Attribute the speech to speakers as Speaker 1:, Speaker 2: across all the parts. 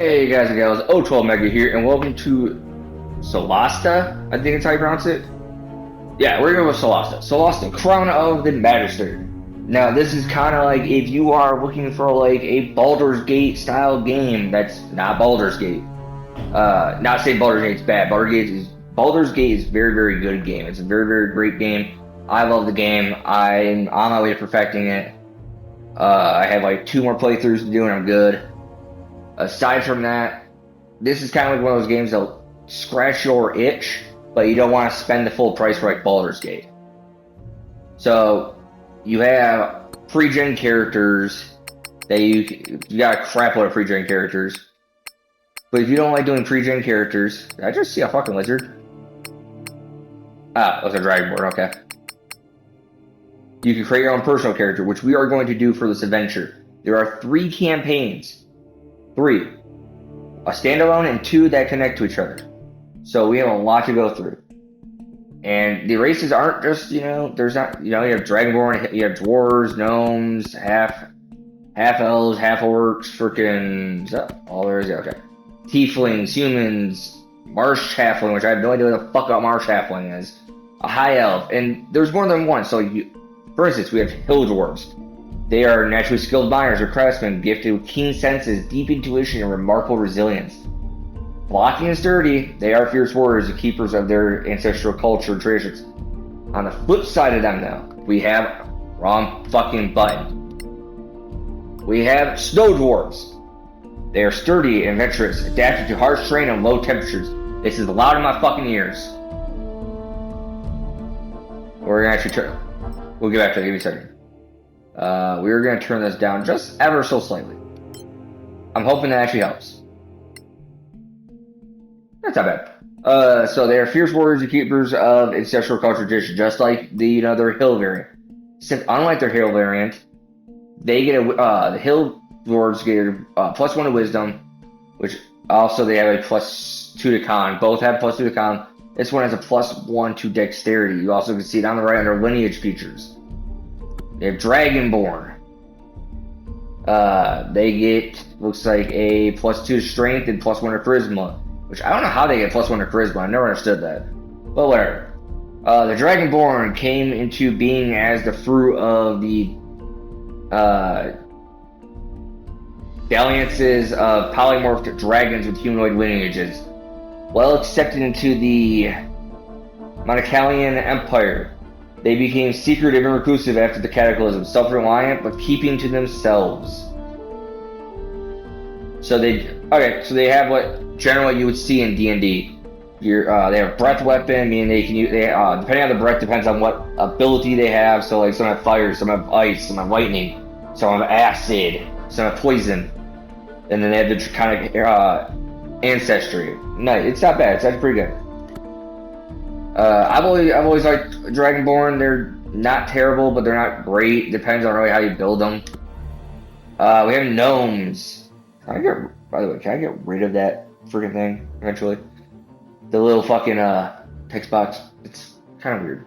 Speaker 1: Hey guys and gals, O12 Mega here, and welcome to Solasta. I think it's how you pronounce it. Yeah, we're going with Solasta. Solasta, Crown of the Magister. Now, this is kind of like if you are looking for like a Baldur's Gate style game that's not Baldur's Gate. Not saying Baldur's Gate's bad. Baldur's Gate is a very, very good game. It's a very, very great game. I love the game. I'm on my way to perfecting it. I have like 2 more playthroughs to do, and I'm good. Aside from that, this is kind of like one of those games that'll scratch your itch, but you don't want to spend the full price for like Baldur's Gate. So you have pre-gen characters that you got a crap load of pre-gen characters. But if you don't like doing pre-gen characters, did I just see a fucking lizard? Ah, it was a dragonborn, okay. You can create your own personal character, which we are going to do for this adventure. There are 3 campaigns. 3. A standalone and 2 that connect to each other. So we have a lot to go through. And the races aren't just, there's not, you have Dragonborn, you have dwarves, gnomes, half elves, half orcs, freaking, is that all there is? Yeah, okay. Tieflings, humans, marsh halfling, which I have no idea what the fuck a marsh halfling is. A high elf, and there's more than one. So, for instance, we have hill dwarves. They are naturally skilled miners or craftsmen, gifted with keen senses, deep intuition, and remarkable resilience. Blocking and sturdy, they are fierce warriors and keepers of their ancestral culture and traditions. On the flip side of them, though, we have wrong fucking button. We have snow dwarves. They are sturdy and adventurous, adapted to harsh terrain and low temperatures. This is loud in my fucking ears. We're gonna actually turn. We'll get back to that. Give me a second. We're gonna turn this down just ever so slightly. I'm hoping that actually helps. That's not bad. So they are fierce warriors and keepers of ancestral culture tradition, just like their hill variant. Since unlike their hill variant, they get the hill dwarves get a +1 to wisdom, which also they have a +2 to con. Both have +2 to con. This one has a +1 to dexterity. You also can see it on the right under lineage features. They have Dragonborn. They get, looks like a +2 to strength and +1 to charisma. Which I don't know how they get +1 to charisma. I never understood that. But whatever. The Dragonborn came into being as the fruit of the dalliances of polymorphed dragons with humanoid lineages. Well accepted into the Monacalian Empire, they became secretive and reclusive after the Cataclysm, self-reliant but keeping to themselves. So they have what generally you would see in D&D. They have breath weapon, meaning they can use depending on the breath depends on what ability they have. So like some have fire, some have ice, some have lightning, some have acid, some have poison, and then they have the kind of ancestry. No, it's not bad. It's actually pretty good. I've always liked Dragonborn. They're not terrible, but they're not great. Depends on really how you build them. We have gnomes. By the way, can I get rid of that freaking thing eventually? The little fucking text box. It's kind of weird.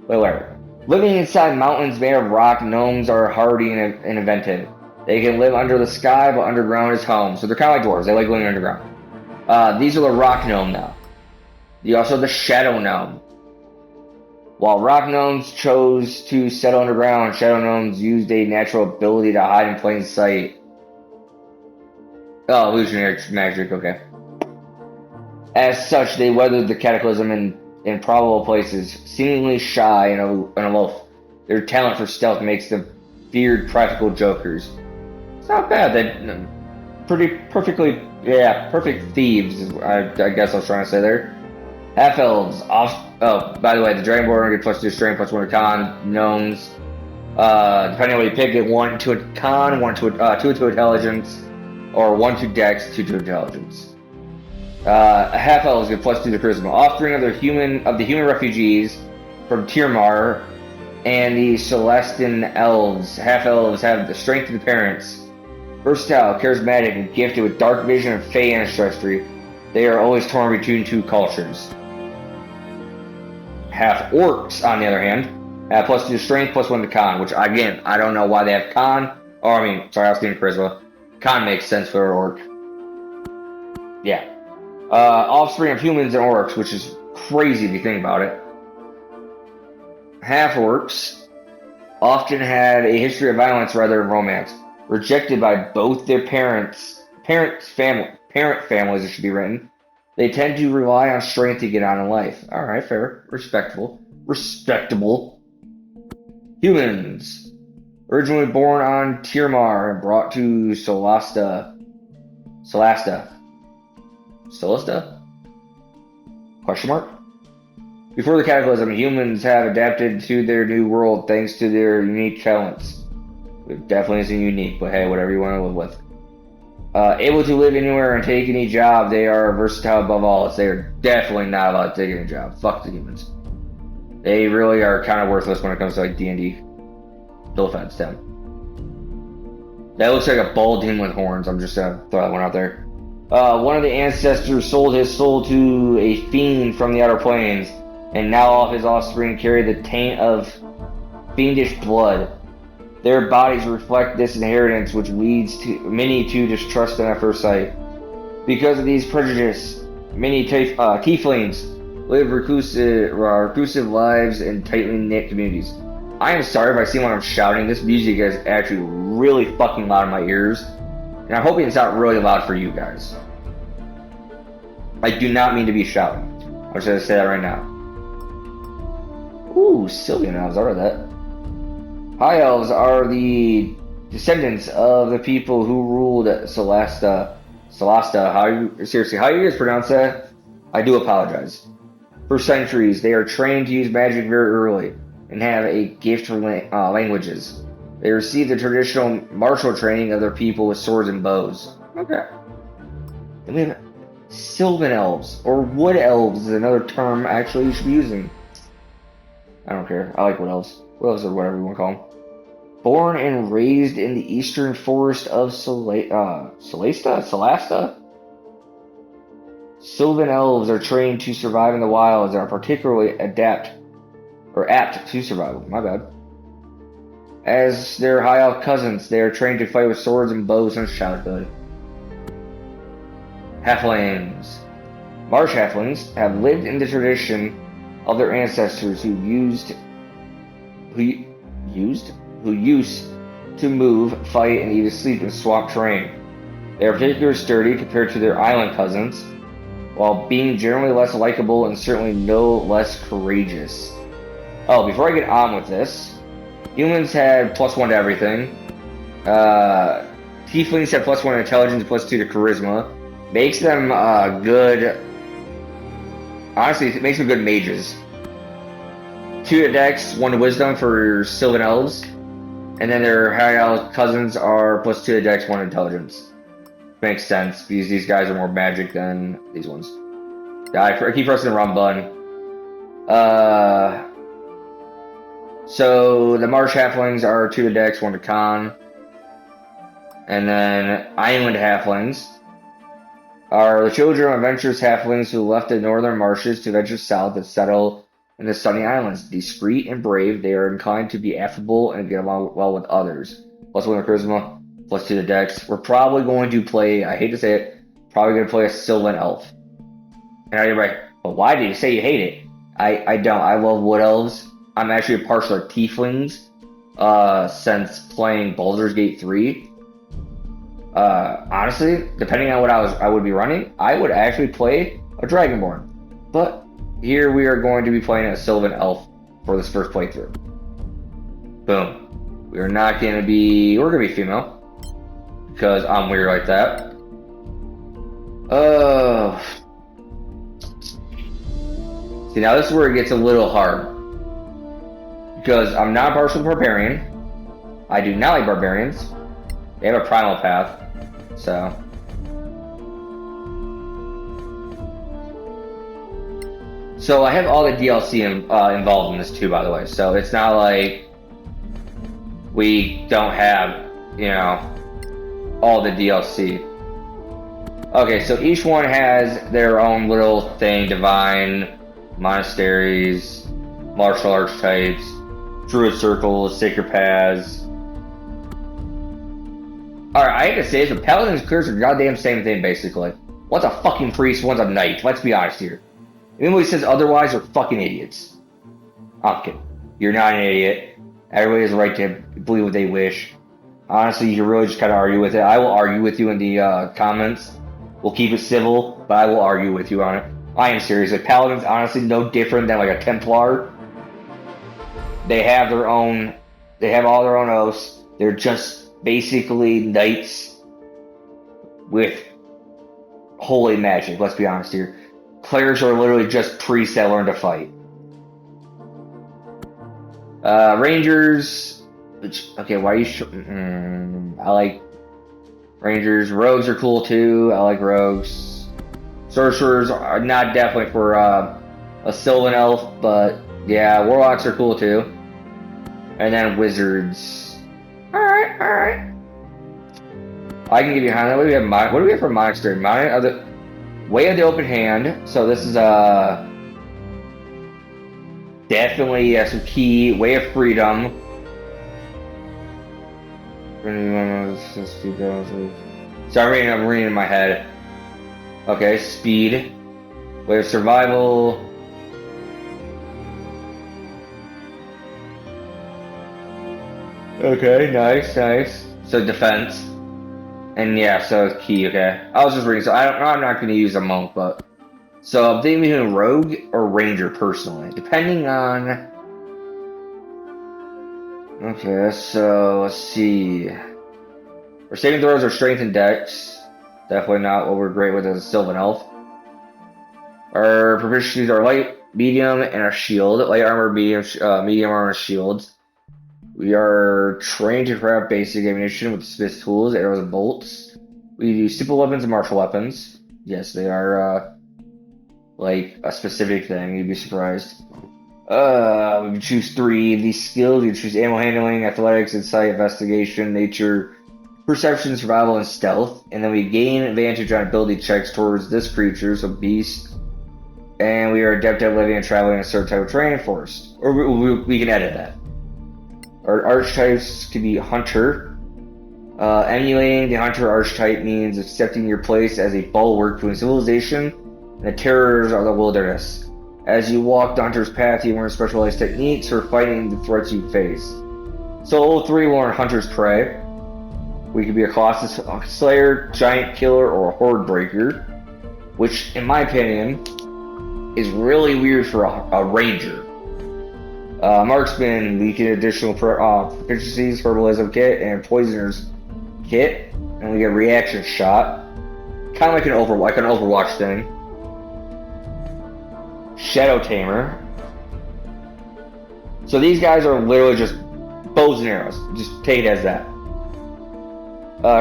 Speaker 1: But whatever. Living inside mountains made of rock, gnomes are hardy and inventive. They can live under the sky, but underground is home. So they're kind of like dwarves. They like living underground. These are the rock gnome now. You also have the shadow gnome. While rock gnomes chose to settle underground, shadow gnomes used a natural ability to hide in plain sight. Oh, illusionary magic, okay. As such, they weathered the cataclysm in improbable places, seemingly shy and aloof. Their talent for stealth makes them feared practical jokers. It's not bad. They perfect thieves is I guess I was trying to say there. Half elves. By the way, the Dragonborn get +2 strength, +1 to con. Gnomes, depending on what you pick, get 1 to a con, 2 to intelligence, or 1 to dex, 2 to intelligence. Half elves get +2 to charisma. Offspring of the human refugees from Tirmar and the Celestin elves. Half elves have the strength of the parents. Versatile, charismatic, and gifted with dark vision and fey ancestry. They are always torn between 2 cultures. Half orcs, on the other hand, have +2 to strength, +1 to con, which again, I don't know why they have con. I was thinking charisma. Con makes sense for an orc. Yeah. Offspring of humans and orcs, which is crazy if you think about it. Half-orcs often had a history of violence rather than romance. Rejected by both their parent families, it should be written. They tend to rely on strength to get on in life. Alright, fair. Respectable. Humans. Originally born on Tirmar and brought to Solasta. Question mark? Before the cataclysm, humans have adapted to their new world thanks to their unique talents. It definitely isn't unique, but hey, whatever you want to live with. Able to live anywhere and take any job, they are versatile above all. They are definitely not allowed to take any job. Fuck the humans. They really are kind of worthless when it comes to like D&D. No offense to them. That looks like a bald human with horns. I'm just gonna throw that one out there. One of the ancestors sold his soul to a fiend from the outer planes, and now all of his offspring carry the taint of fiendish blood. Their bodies reflect this inheritance, which leads to many to distrust them at first sight. Because of these prejudices, many tieflings live reclusive lives in tightly knit communities. I am sorry if I seem like I'm shouting. This music is actually really fucking loud in my ears, and I'm hoping it's not really loud for you guys. I do not mean to be shouting. I'm just gonna say that right now. Ooh, Sylvian elves, I read that. High elves are the descendants of the people who ruled Solasta. How you guys pronounce that? I do apologize. For centuries, they are trained to use magic very early and have a gift for languages. They receive the traditional martial training of their people with swords and bows. Okay. Then we have Sylvan elves, or wood elves is another term actually you should be using. I don't care. I like wood elves. Wood elves or whatever you want to call them. Born and raised in the eastern forest of Solasta? Sylvan elves are trained to survive in the wilds and are particularly apt to survival. My bad. As their high elf cousins, they are trained to fight with swords and bows since childhood. Halflings. Marsh halflings have lived in the tradition of their ancestors who used to move, fight, and even sleep in swamp terrain. They are particularly sturdy compared to their island cousins, while being generally less likable and certainly no less courageous. Oh, before I get on with this, humans had +1 to everything. Tieflings have +1 to intelligence, +2 to charisma. Makes them good. Honestly, it makes them good mages. 2 to dex, 1 to wisdom for Sylvan elves. And then their high elf cousins are +2 to dex, 1 to intelligence. Makes sense, because these guys are more magic than these ones. Yeah, I keep pressing the wrong button. So the Marsh halflings are 2 to dex, 1 to con. And then Island halflings are the children of adventurous halflings who left the northern marshes to venture south and settle in the sunny islands. Discreet and brave, they are inclined to be affable and get along well with others. +1 to charisma, +2 to dex. We're probably going to play, I hate to say it, probably going to play a Sylvan elf. And you're like, but why did you say you hate it? I don't. I love wood elves. I'm actually partial to tieflings since playing Baldur's Gate 3. Honestly, depending on what I would be running, I would actually play a Dragonborn. But here we are going to be playing a Sylvan elf for this first playthrough. Boom. We're going to be female. Because I'm weird like that. See, now this is where it gets a little hard. Because I'm not partial to Barbarian. I do not like Barbarians. They have a primal path. So I have all the DLC involved in this too, by the way. So it's not like we don't have, all the DLC. Okay, so each one has their own little thing: divine, monasteries, martial arts types, druid circles, sacred paths. Alright, I hate to say it, but paladins and clerics are the goddamn same thing, basically. One's a fucking priest, one's a knight. Let's be honest here. If anybody says otherwise, they're fucking idiots. I'm kidding. You're not an idiot. Everybody has the right to believe what they wish. Honestly, you can really just kind of argue with it. I will argue with you in the comments. We'll keep it civil, but I will argue with you on it. I am serious. Like, Paladin's honestly no different than like a Templar. They have their own. They have all their own oaths. They're just basically knights with holy magic. Let's be honest here. Clerics are literally just priests that learn to fight. Rangers. Okay, why are you? I like Rangers. Rogues are cool too. I like rogues. Sorcerers are not definitely for a Sylvan Elf, but yeah, Warlocks are cool too. And then Wizards. Alright, alright. I can give you a hand. What do we have for Monastery? Way of the Open Hand. So this is definitely some key. Way of Freedom. Sorry, I'm reading in my head. Okay, Speed. Way of Survival. Okay, nice. So Defense. And yeah, so it's key, okay. I was just reading, so I'm not going to use a monk, but... So I'm thinking between Rogue or Ranger, personally. Depending on... Okay, so let's see. Our saving throws are Strength and Dex. Definitely not what we're great with as a Sylvan Elf. Our proficiencies are Light, Medium, and a Shield. Light Armor, medium Armor, Shields. We are trained to craft basic ammunition with Smith's tools, arrows, and bolts. We do simple weapons and martial weapons. Yes, they are, like, a specific thing. You'd be surprised. We can choose 3 of these skills. You can choose ammo handling, athletics, insight, investigation, nature, perception, survival, and stealth. And then we gain advantage on ability checks towards this creature, so beast. And we are adept at living and traveling in a certain type of terrain forest. Or we can edit that. Our archetypes could be Hunter. Emulating the Hunter archetype means accepting your place as a bulwark between civilization and the terrors of the wilderness. As you walk the Hunter's path, you learn specialized techniques for fighting the threats you face. So level 3 will learn Hunter's Prey. We could be a Colossus Slayer, Giant Killer, or a Horde Breaker. Which, in my opinion, is really weird for a Ranger. Marksman, we get additional proficiencies, Herbalism Kit, and Poisoner's Kit. And we get Reaction Shot. Kind of like an Overwatch thing. Shadow Tamer. So these guys are literally just bows and arrows. Just take it as that.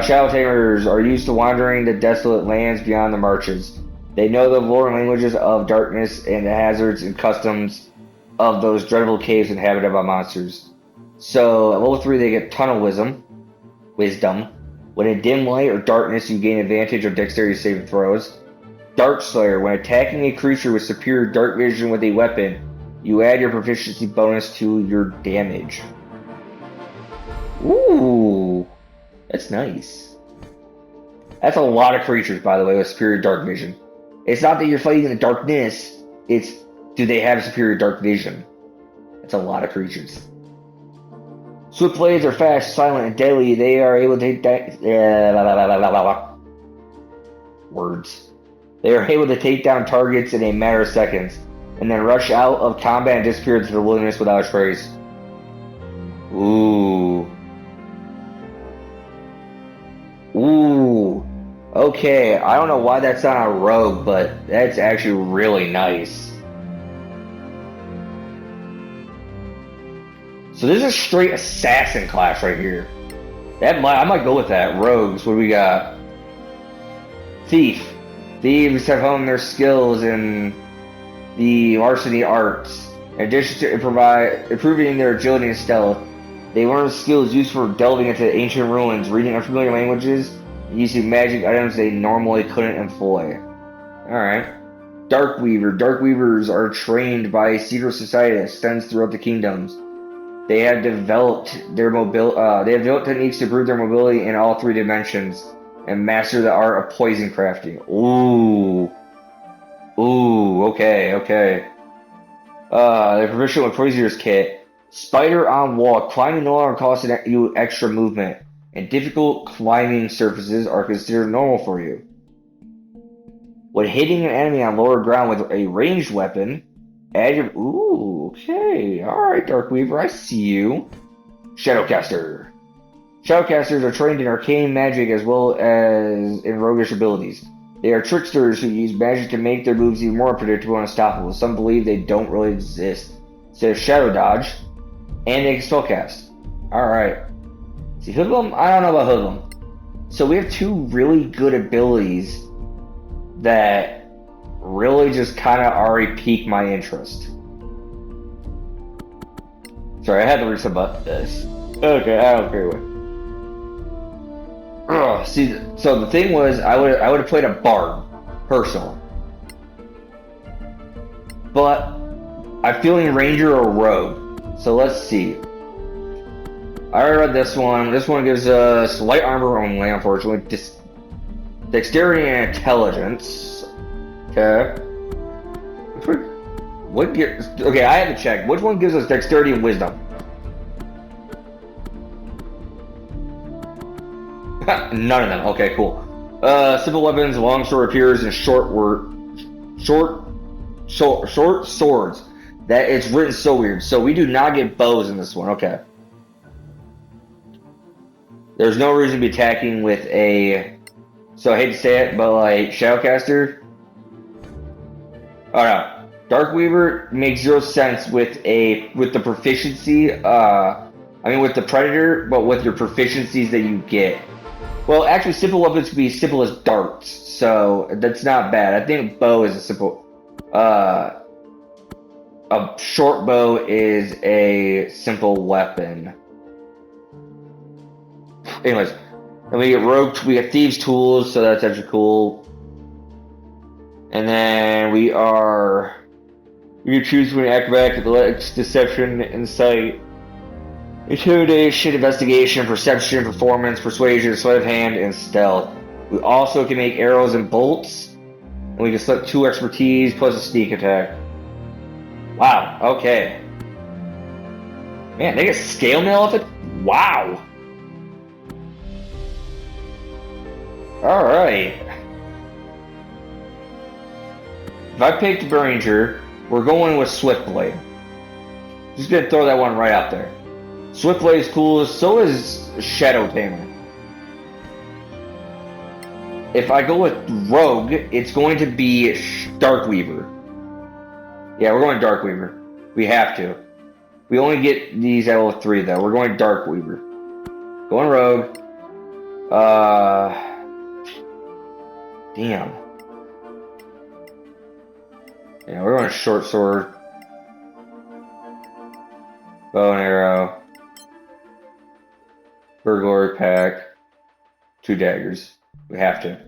Speaker 1: Shadow Tamers are used to wandering the desolate lands beyond the marches. They know the lore and languages of darkness and the hazards and customs of those dreadful caves inhabited by monsters. So at level 3 they get Tunnel Wisdom. When in dim light or darkness you gain advantage of dexterity saving throws. Dark Slayer, when attacking a creature with superior dark vision with a weapon, you add your proficiency bonus to your damage. Ooh, that's nice. That's a lot of creatures, by the way, with superior dark vision. It's not that you're fighting in the darkness, it's do they have superior dark vision? That's a lot of creatures. Swift blades are fast, silent, and deadly. They are able to take words. They are able to take down targets in a matter of seconds, and then rush out of combat and disappear into the wilderness without a trace. Ooh. Okay, I don't know why that's not a rogue, but that's actually really nice. So this is a straight assassin class right here. I might go with that. Rogues, what do we got? Thief. Thieves have honed their skills in the larceny arts. In addition to improving their agility and stealth, they learn skills used for delving into ancient ruins, reading unfamiliar languages, and using magic items they normally couldn't employ. Alright. Darkweaver. Darkweavers are trained by a secret society that extends throughout the kingdoms. They have developed techniques to improve their mobility in all 3 dimensions, and master the art of poison crafting. Ooh. Ooh, okay, okay. The provisional poisoners kit. Spider on wall. Climbing no longer costs you extra movement, and difficult climbing surfaces are considered normal for you. When hitting an enemy on lower ground with a ranged weapon, add your... Ooh, okay. Alright, Darkweaver, I see you. Shadowcaster. Shadowcasters are trained in arcane magic as well as in roguish abilities. They are tricksters who use magic to make their moves even more unpredictable and unstoppable. Some believe they don't really exist. So they have Shadow Dodge, and they can spellcast. Alright. See, Hoodlum? I don't know about Hoodlum. So we have two really good abilities that really just kind of already piqued my interest. Sorry, I had to reset this. Okay, I don't care what. See, so the thing was, I would have played a bard, personally, but I'm feeling ranger or rogue. So let's see. I already read this one. This one gives us light armor only, unfortunately. Dexterity and intelligence. Okay. Okay, I have to check. Which one gives us dexterity and wisdom? None of them. Okay, cool. Simple weapons, longsword appears, and short swords. That it's written so weird. So we do not get bows in this one. Okay. There's no reason to be attacking with a. So I hate to say it, but like Shadowcaster. Oh no, Darkweaver makes zero sense with the proficiency. With the Predator, but with your proficiencies that you get. Well, actually, simple weapons can be simple as darts, so that's not bad. I think bow is a simple. A short bow is a simple weapon. Anyways, and we get rogue. We get thieves' tools, so that's actually cool. And then we can choose between acrobatics, athletics, deception, insight, intimidation, investigation, perception, performance, persuasion, sleight of hand, and stealth. We also can make arrows and bolts, and we can select 2 expertise plus a sneak attack. Wow. Okay. Man, they get scale mail off it. Wow. All right. If I picked Ranger, we're going with Swiftblade. Just gonna throw that one right out there. Swiftblade is cool, so is Shadow Tamer. If I go with Rogue, it's going to be Darkweaver. Yeah, we're going Darkweaver. We have to. We only get these at level 3 though. We're going Darkweaver. Going Rogue. Damn. Yeah, we're going short sword. Bow and arrow. Burglary pack. 2 daggers. We have to.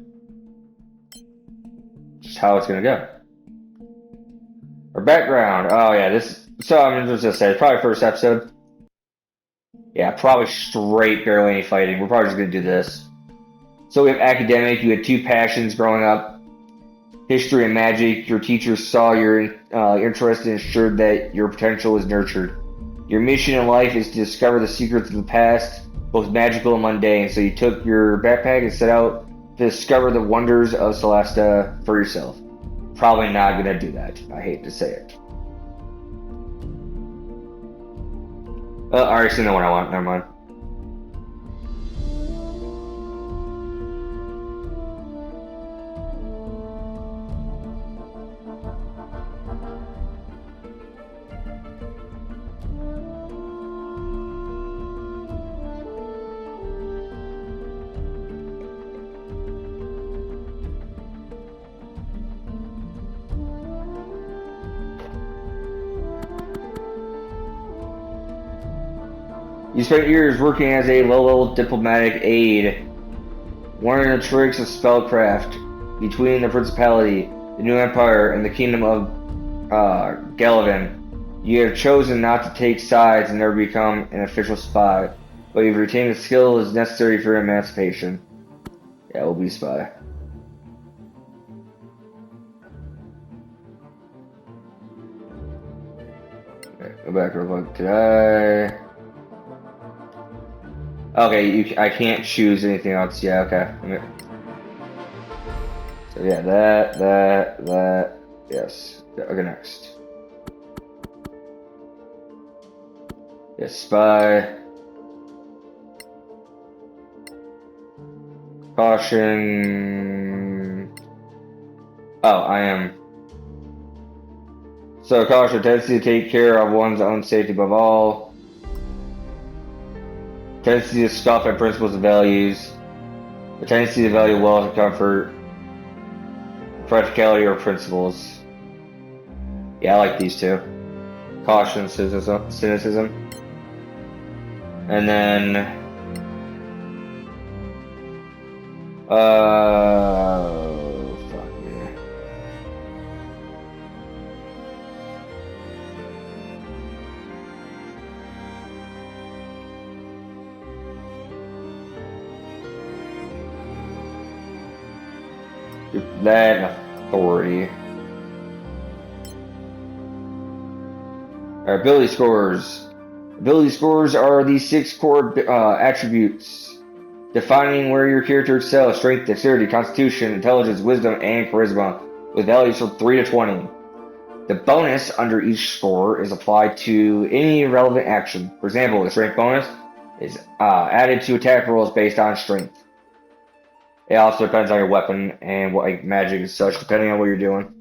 Speaker 1: Just how it's gonna go. Our background. Oh yeah, this. So I'm just gonna say, it's probably first episode. Yeah, probably straight barely any fighting. We're probably just gonna do this. So we have academic. You had 2 passions growing up. History and magic. Your teachers saw your interest and ensured that your potential was nurtured. Your mission in life is to discover the secrets of the past, both magical and mundane. So you took your backpack and set out to discover the wonders of Solasta for yourself. Probably not gonna do that. I hate to say it. I already seen the one I want. Never mind. You spent years working as a low-level diplomatic aide, learning the tricks of spellcraft between the Principality, the New Empire, and the Kingdom of Galavan. You have chosen not to take sides and never become an official spy, but you've retained the skills necessary for emancipation. Yeah, we'll be spy. Okay, go back real quick. Did I? Okay, I can't choose anything else. Yeah, okay. So yeah, that. Yes. Okay, next. Yes, spy. Caution. Oh, I am. So caution, tendency to take care of one's own safety above all. Tendency to scoff at principles and values. The tendency to value wealth and comfort. Practicality or principles. Yeah, I like these two. Caution, cynicism. And then fuck me. That authority. Our ability scores. Ability scores are the 6 core attributes defining where your character excels: strength, dexterity, constitution, intelligence, wisdom, and charisma, with values from 3 to 20. The bonus under each score is applied to any relevant action. For example, the strength bonus is added to attack rolls based on strength. It also depends on your weapon and what, like, magic and such, depending on what you're doing.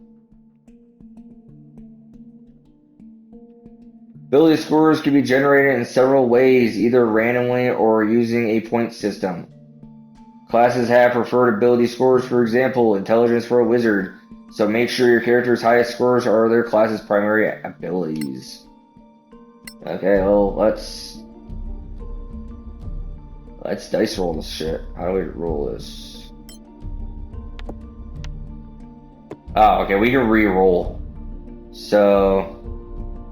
Speaker 1: Ability scores can be generated in several ways, either randomly or using a point system. Classes have preferred ability scores, for example, intelligence for a wizard, so make sure your character's highest scores are their class's primary abilities. Okay, well, let's dice roll this shit. How do we roll this? Oh, okay, we can re-roll. So,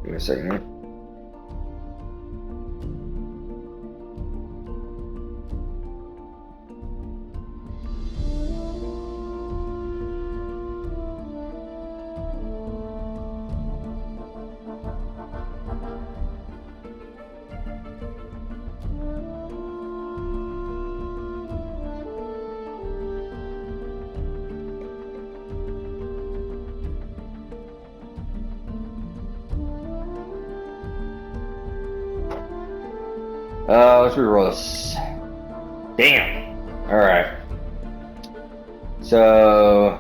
Speaker 1: give me a second here. Let's re-roll this. Damn! Alright. So,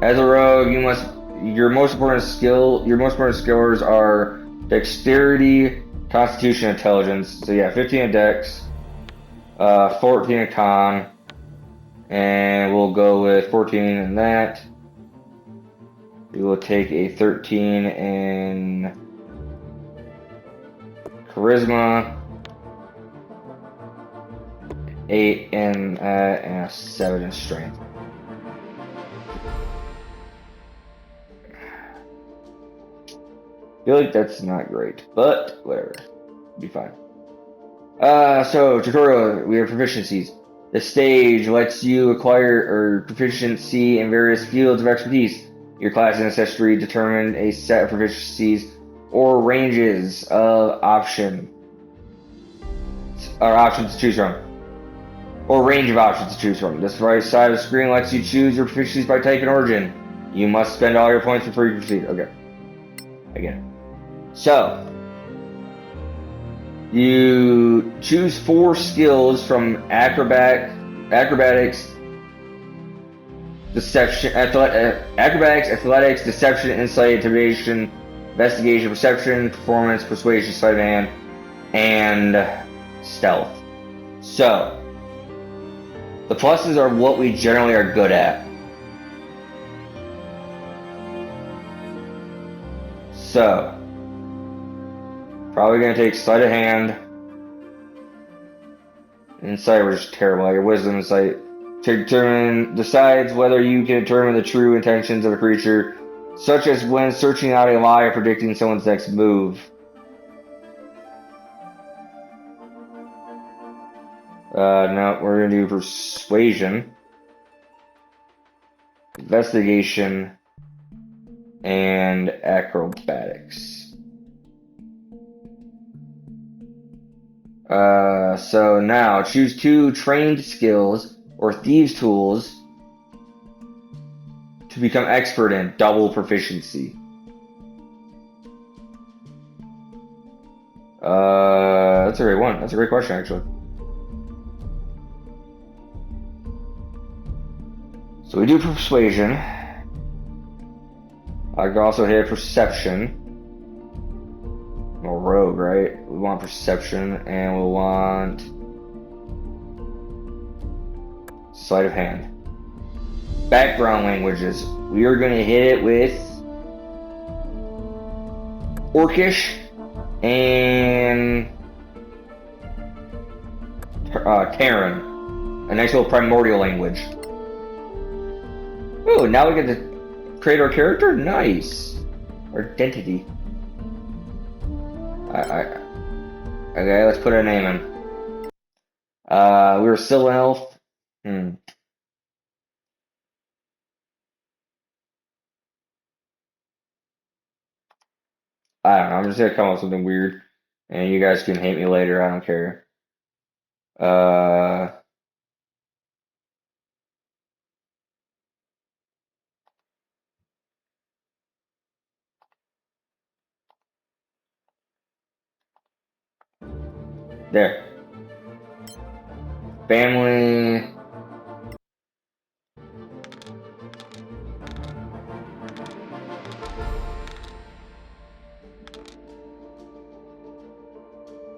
Speaker 1: as a rogue, your most important skills are dexterity, constitution, intelligence. So yeah, 15 in dex, 14 in con, and we'll go with 14 in that. We will take a 13 in charisma, 8 in and a 7 in strength. I feel like that's not great, but whatever. Be fine. So tutorial, we have proficiencies. The stage lets you acquire proficiency in various fields of expertise. Your class and ancestry determine a set of proficiencies or ranges of options to choose from. Or range of options to choose from. This right side of the screen lets you choose your proficiencies by type and origin. You must spend all your points before you proceed. Okay. Again. So, you choose 4 skills from acrobatics, deception, athletics, deception, insight, intimidation, investigation, perception, performance, persuasion, sleight of hand, and stealth. So, the pluses are what we generally are good at. So, probably gonna take sleight of hand. Insight was terrible. Like your wisdom insight decides whether you can determine the true intentions of a creature, such as when searching out a lie or predicting someone's next move. No, we're gonna do persuasion, investigation, and acrobatics. So now choose 2 trained skills or thieves' tools to become expert in, double proficiency. That's a great one. That's a great question, actually. So we do persuasion. I could also hit perception. Or rogue, right? We want perception, and we'll want sleight of hand. Background languages. We are going to hit it with Orcish and Terran. A nice little primordial language. Oh, now we get to create our character? Nice. Our identity. Okay, let's put a name in. We were still an elf. I don't know, I'm just gonna come up with something weird. And you guys can hate me later, I don't care. There. Family.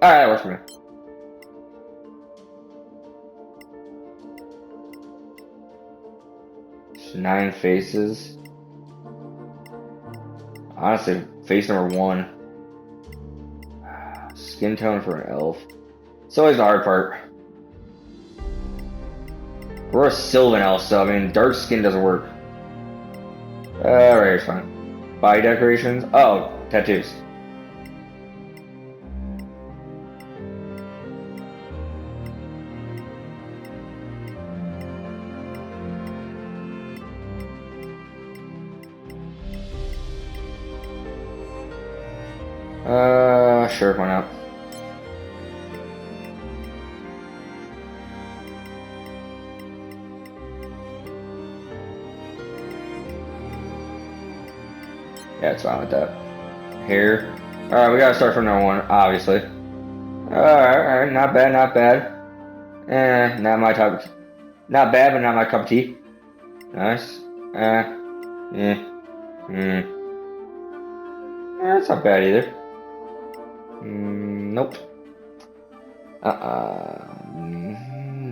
Speaker 1: Alright, that works for me. It's 9 faces. Honestly, face number 1. Skin tone for an elf. It's always the hard part. We're a Sylvan elf, so I mean, dark skin doesn't work. Alright, it's fine. Body decorations? Oh, tattoos. Sure, why not? Yeah, it's fine with that. Hair. Alright, we gotta start from number 1, obviously. Alright, not bad, not bad. Not my type of... Not bad, but not my cup of tea. Nice. That's not bad either. Nope.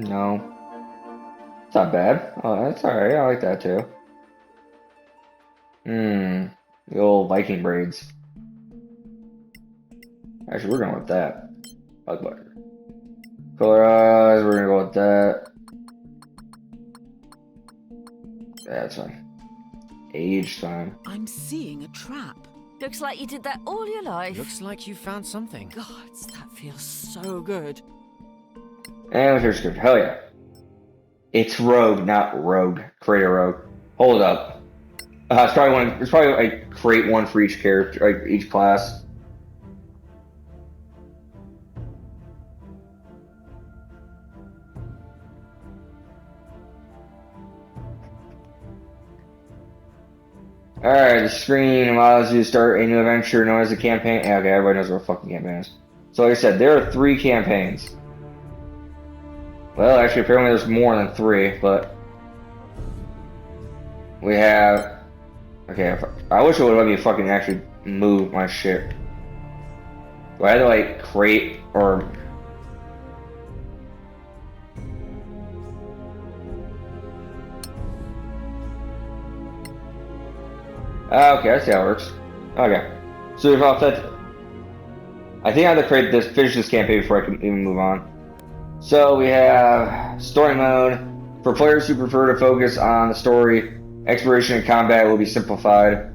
Speaker 1: No. It's not bad. Oh, that's alright. I like that too. The old Viking braids. Actually, we're going with that. Bug butter. Color eyes, we're gonna go with that. That's fine. Age time.
Speaker 2: I'm seeing a trap.
Speaker 3: Looks like you did that all your life.
Speaker 2: Looks like you found something. God, that feels so good.
Speaker 1: And here's good. Hell yeah. It's rogue, not rogue. Create a rogue. Hold up. It's probably like create one for each character, like each class. Alright, the screen allows you to start a new adventure known as a campaign. Yeah, okay, everybody knows what a fucking campaign is. So like I said, there are 3 campaigns. Well, actually, apparently there's more than 3, but... We have... Okay, I wish it would let me fucking actually move my shit. Do I have to, like, create or... Okay, I see how it works. Okay. So we've offset. I think I have to finish this campaign before I can even move on. So we have story mode. For players who prefer to focus on the story, exploration and combat will be simplified.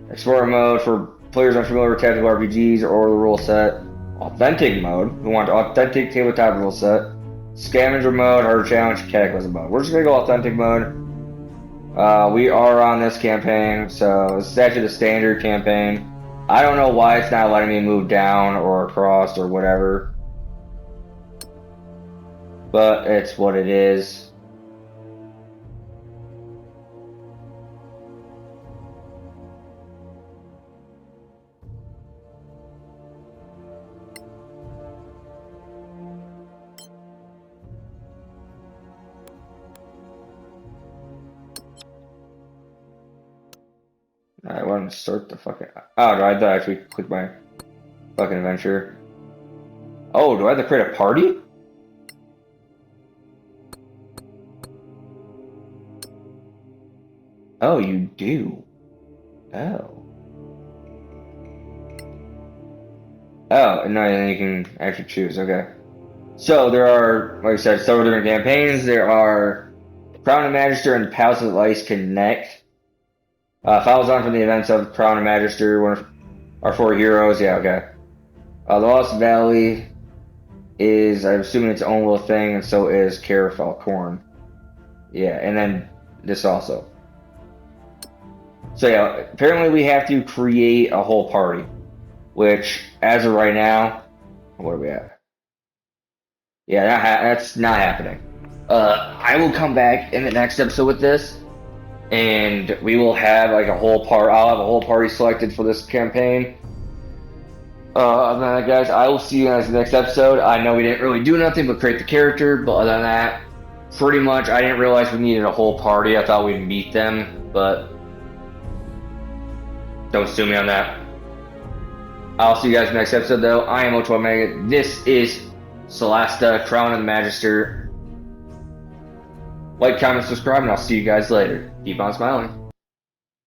Speaker 1: Explorer mode for players unfamiliar with tactical RPGs or the rule set. Authentic mode, who want authentic tabletop rule set. Scavenger mode, hard challenge, cataclysm mode. We're just gonna go authentic mode. We are on this campaign, so this is actually the standard campaign. I don't know why it's not letting me move down or across or whatever, but it's what it is. I want to start the fucking. Oh, do I have to actually click my fucking adventure? Oh, do I have to create a party? Oh, you do. Oh. Oh, and then you can actually choose. Okay. So there are, like I said, several different campaigns. There are Crown and Magister and Palace of Ice Connect. Follows on from the events of Crown and Magister, one of our four heroes. Yeah, okay. The Lost Valley is, I'm assuming, its own little thing, and so is Carafalcorn. Yeah, and then this also. So yeah, apparently we have to create a whole party, which, as of right now, what are we at? Yeah, that's not happening. I will come back in the next episode with this, and we will have like a whole part. I'll have a whole party selected for this campaign. Other than that, guys, I will see you guys in the next episode. I know we didn't really do nothing but create the character, but other than that, pretty much, I didn't realize we needed a whole party. I thought we'd meet them, but don't sue me on that. I'll see you guys in the next episode, though. I am Ocho Omega. This is Solasta, Crown and Magister. Like, comment, subscribe, and I'll see you guys later. Keep on smiling.